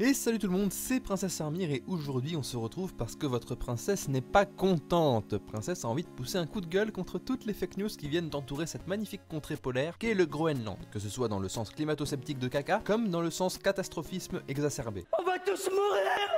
Et salut tout le monde, c'est Princesse Armire et aujourd'hui on se retrouve parce que votre princesse n'est pas contente. Princesse a envie de pousser un coup de gueule contre toutes les fake news qui viennent d'entourer cette magnifique contrée polaire qu'est le Groenland, que ce soit dans le sens climato-sceptique de caca, comme dans le sens catastrophisme exacerbé. On va tous mourir!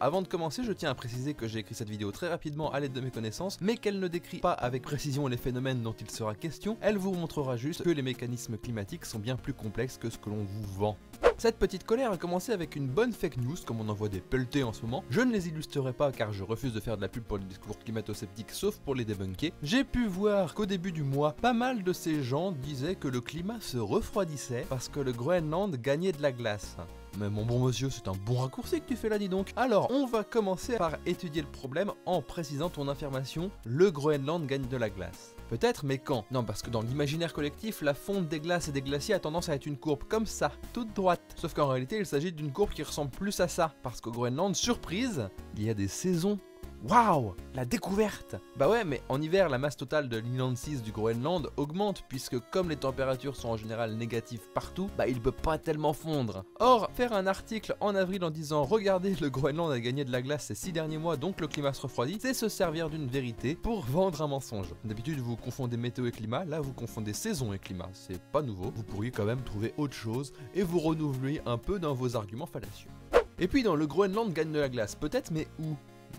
Avant de commencer, je tiens à préciser que j'ai écrit cette vidéo très rapidement à l'aide de mes connaissances, mais qu'elle ne décrit pas avec précision les phénomènes dont il sera question, elle vous montrera juste que les mécanismes climatiques sont bien plus complexes que ce que l'on vous vend. Cette petite colère a commencé avec une bonne fake news, comme on en voit des pelletés en ce moment. Je ne les illustrerai pas car je refuse de faire de la pub pour les discours climato-sceptiques sauf pour les débunker. J'ai pu voir qu'au début du mois, pas mal de ces gens disaient que le climat se refroidissait parce que le Groenland gagnait de la glace. Mais mon bon monsieur, c'est un bon raccourci que tu fais là, dis donc. Alors, on va commencer par étudier le problème en précisant ton affirmation, le Groenland gagne de la glace. Peut-être, mais quand? Non, parce que dans l'imaginaire collectif, la fonte des glaces et des glaciers a tendance à être une courbe comme ça, toute droite. Sauf qu'en réalité, il s'agit d'une courbe qui ressemble plus à ça, parce qu'au Groenland, surprise, il y a des saisons. Waouh, la découverte! Bah ouais, mais en hiver, la masse totale de l'inland sea du Groenland augmente, puisque comme les températures sont en général négatives partout, bah il peut pas tellement fondre. Or, faire un article en avril en disant « Regardez, le Groenland a gagné de la glace ces 6 derniers mois, donc le climat se refroidit », c'est se servir d'une vérité pour vendre un mensonge. D'habitude, vous confondez météo et climat, là vous confondez saison et climat, c'est pas nouveau, vous pourriez quand même trouver autre chose, et vous renouveler un peu dans vos arguments fallacieux. Et puis dans le Groenland gagne de la glace, peut-être, mais où?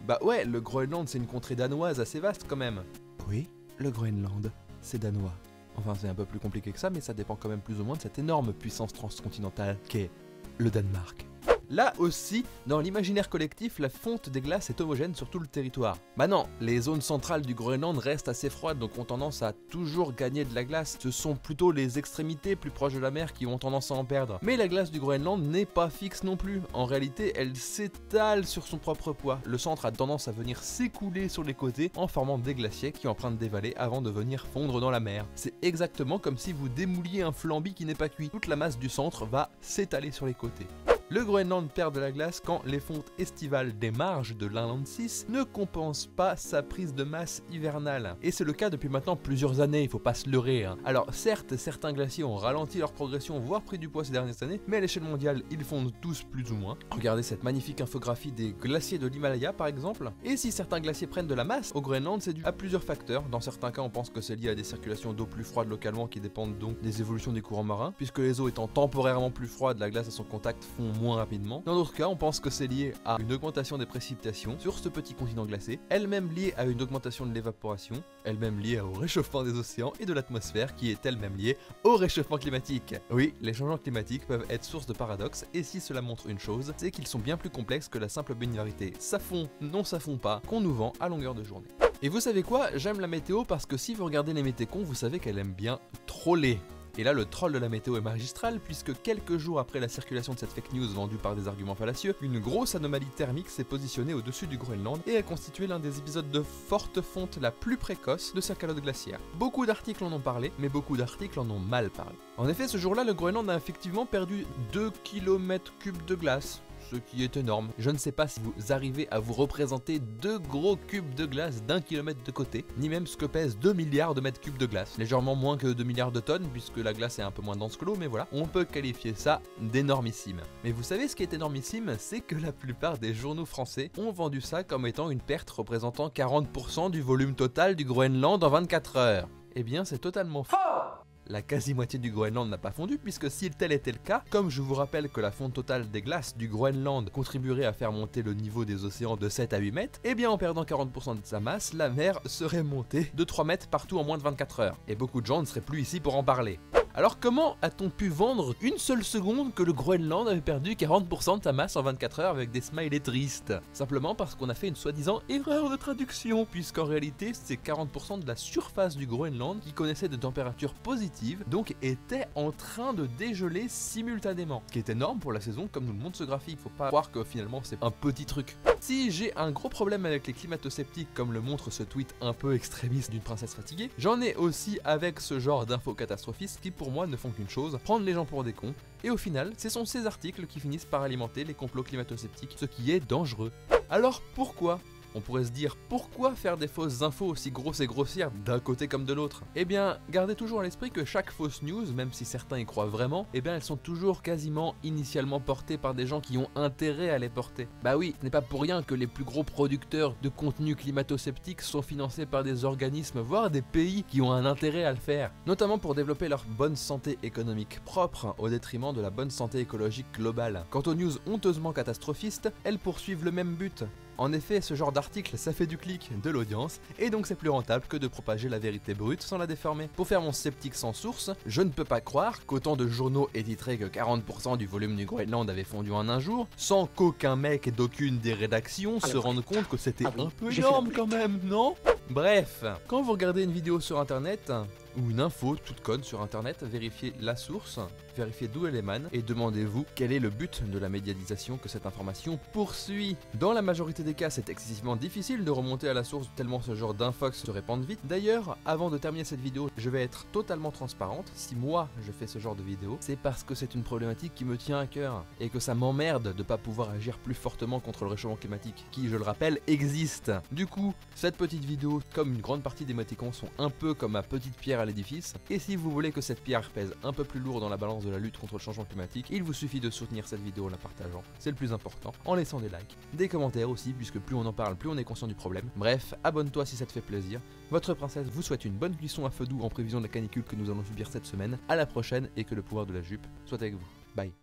Bah ouais, le Groenland c'est une contrée danoise assez vaste quand même. Oui, le Groenland, c'est danois. Enfin c'est un peu plus compliqué que ça, mais ça dépend quand même plus ou moins de cette énorme puissance transcontinentale qu'est le Danemark. Là aussi, dans l'imaginaire collectif, la fonte des glaces est homogène sur tout le territoire. Bah non, les zones centrales du Groenland restent assez froides, donc ont tendance à toujours gagner de la glace. Ce sont plutôt les extrémités plus proches de la mer qui ont tendance à en perdre. Mais la glace du Groenland n'est pas fixe non plus. En réalité, elle s'étale sur son propre poids. Le centre a tendance à venir s'écouler sur les côtés en formant des glaciers qui empruntent des vallées avant de venir fondre dans la mer. C'est exactement comme si vous démouliez un flambi qui n'est pas cuit. Toute la masse du centre va s'étaler sur les côtés. Le Groenland perd de la glace quand les fontes estivales des marges de l'inland sea ne compensent pas sa prise de masse hivernale. Et c'est le cas depuis maintenant plusieurs années, il faut pas se leurrer. Alors certes, certains glaciers ont ralenti leur progression, voire pris du poids ces dernières années, mais à l'échelle mondiale, ils fondent tous plus ou moins. Regardez cette magnifique infographie des glaciers de l'Himalaya par exemple. Et si certains glaciers prennent de la masse, au Groenland c'est dû à plusieurs facteurs. Dans certains cas, on pense que c'est lié à des circulations d'eau plus froides localement qui dépendent donc des évolutions des courants marins, puisque les eaux étant temporairement plus froides, la glace à son contact fond moins rapidement. Dans d'autres cas, on pense que c'est lié à une augmentation des précipitations sur ce petit continent glacé, elle-même liée à une augmentation de l'évaporation, elle-même liée au réchauffement des océans et de l'atmosphère qui est elle-même liée au réchauffement climatique. Oui, les changements climatiques peuvent être source de paradoxes et si cela montre une chose, c'est qu'ils sont bien plus complexes que la simple binarité ça fond, non ça fond pas qu'on nous vend à longueur de journée. Et vous savez quoi? J'aime la météo parce que si vous regardez les métécons, vous savez qu'elle aime bien troller. Et là, le troll de la météo est magistral puisque quelques jours après la circulation de cette fake news vendue par des arguments fallacieux, une grosse anomalie thermique s'est positionnée au-dessus du Groenland et a constitué l'un des épisodes de forte fonte la plus précoce de sa calotte glaciaire. Beaucoup d'articles en ont parlé, mais beaucoup d'articles en ont mal parlé. En effet, ce jour-là, le Groenland a effectivement perdu 2 km3 de glace. Ce qui est énorme. Je ne sais pas si vous arrivez à vous représenter 2 gros cubes de glace d'1 kilomètre de côté, ni même ce que pèse 2 milliards de mètres cubes de glace. Légèrement moins que 2 milliards de tonnes, puisque la glace est un peu moins dense que l'eau, mais voilà, on peut qualifier ça d'énormissime. Mais vous savez ce qui est énormissime, c'est que la plupart des journaux français ont vendu ça comme étant une perte représentant 40% du volume total du Groenland en 24 heures. Eh bien, c'est totalement faux. La quasi-moitié du Groenland n'a pas fondu puisque si tel était le cas, comme je vous rappelle que la fonte totale des glaces du Groenland contribuerait à faire monter le niveau des océans de 7 à 8 mètres, eh bien en perdant 40% de sa masse, la mer serait montée de 3 mètres partout en moins de 24 heures. Et beaucoup de gens ne seraient plus ici pour en parler. Alors comment a-t-on pu vendre une seule seconde que le Groenland avait perdu 40% de sa masse en 24 heures avec des smileys tristes? Simplement parce qu'on a fait une soi-disant erreur de traduction, puisqu'en réalité c'est 40% de la surface du Groenland qui connaissait des températures positives, donc était en train de dégeler simultanément. Ce qui est énorme pour la saison, comme nous le montre ce graphique, faut pas croire que finalement c'est un petit truc. Si j'ai un gros problème avec les climato-sceptiques comme le montre ce tweet un peu extrémiste d'une princesse fatiguée, j'en ai aussi avec ce genre d'infos catastrophistes qui pour moi ne font qu'une chose, prendre les gens pour des cons, et au final, ce sont ces articles qui finissent par alimenter les complots climato-sceptiques, ce qui est dangereux. Alors pourquoi On pourrait se dire, pourquoi faire des fausses infos aussi grosses et grossières d'un côté comme de l'autre? Eh bien, gardez toujours à l'esprit que chaque fausse news, même si certains y croient vraiment, eh bien elles sont toujours quasiment initialement portées par des gens qui ont intérêt à les porter. Bah oui, ce n'est pas pour rien que les plus gros producteurs de contenu climato-sceptique sont financés par des organismes, voire des pays qui ont un intérêt à le faire, notamment pour développer leur bonne santé économique propre au détriment de la bonne santé écologique globale. Quant aux news honteusement catastrophistes, elles poursuivent le même but. En effet, ce genre d'article, ça fait du clic, de l'audience, et donc c'est plus rentable que de propager la vérité brute sans la déformer. Pour faire mon sceptique sans source, je ne peux pas croire qu'autant de journaux aient titré que 40% du volume du Groenland avait fondu en un jour, sans qu'aucun mec d'aucune des rédactions se rende compte que c'était un peu énorme quand même, non? Bref, quand vous regardez une vidéo sur internet, ou une info toute conne sur internet, vérifiez la source, vérifiez d'où elle émane et demandez-vous quel est le but de la médiatisation que cette information poursuit. Dans la majorité des cas, c'est excessivement difficile de remonter à la source tellement ce genre d'infox se répandent vite. D'ailleurs, avant de terminer cette vidéo, je vais être totalement transparente. Si moi je fais ce genre de vidéo, c'est parce que c'est une problématique qui me tient à cœur et que ça m'emmerde de pas pouvoir agir plus fortement contre le réchauffement climatique, qui, je le rappelle, existe. Du coup, cette petite vidéo, comme une grande partie des émoticôns, sont un peu comme ma petite pierre à l'édifice, et si vous voulez que cette pierre pèse un peu plus lourd dans la balance de la lutte contre le changement climatique, il vous suffit de soutenir cette vidéo en la partageant, c'est le plus important, en laissant des likes, des commentaires aussi, puisque plus on en parle, plus on est conscient du problème. Bref, abonne-toi si ça te fait plaisir. Votre princesse vous souhaite une bonne cuisson à feu doux en prévision de la canicule que nous allons subir cette semaine. À la prochaine, et que le pouvoir de la jupe soit avec vous. Bye.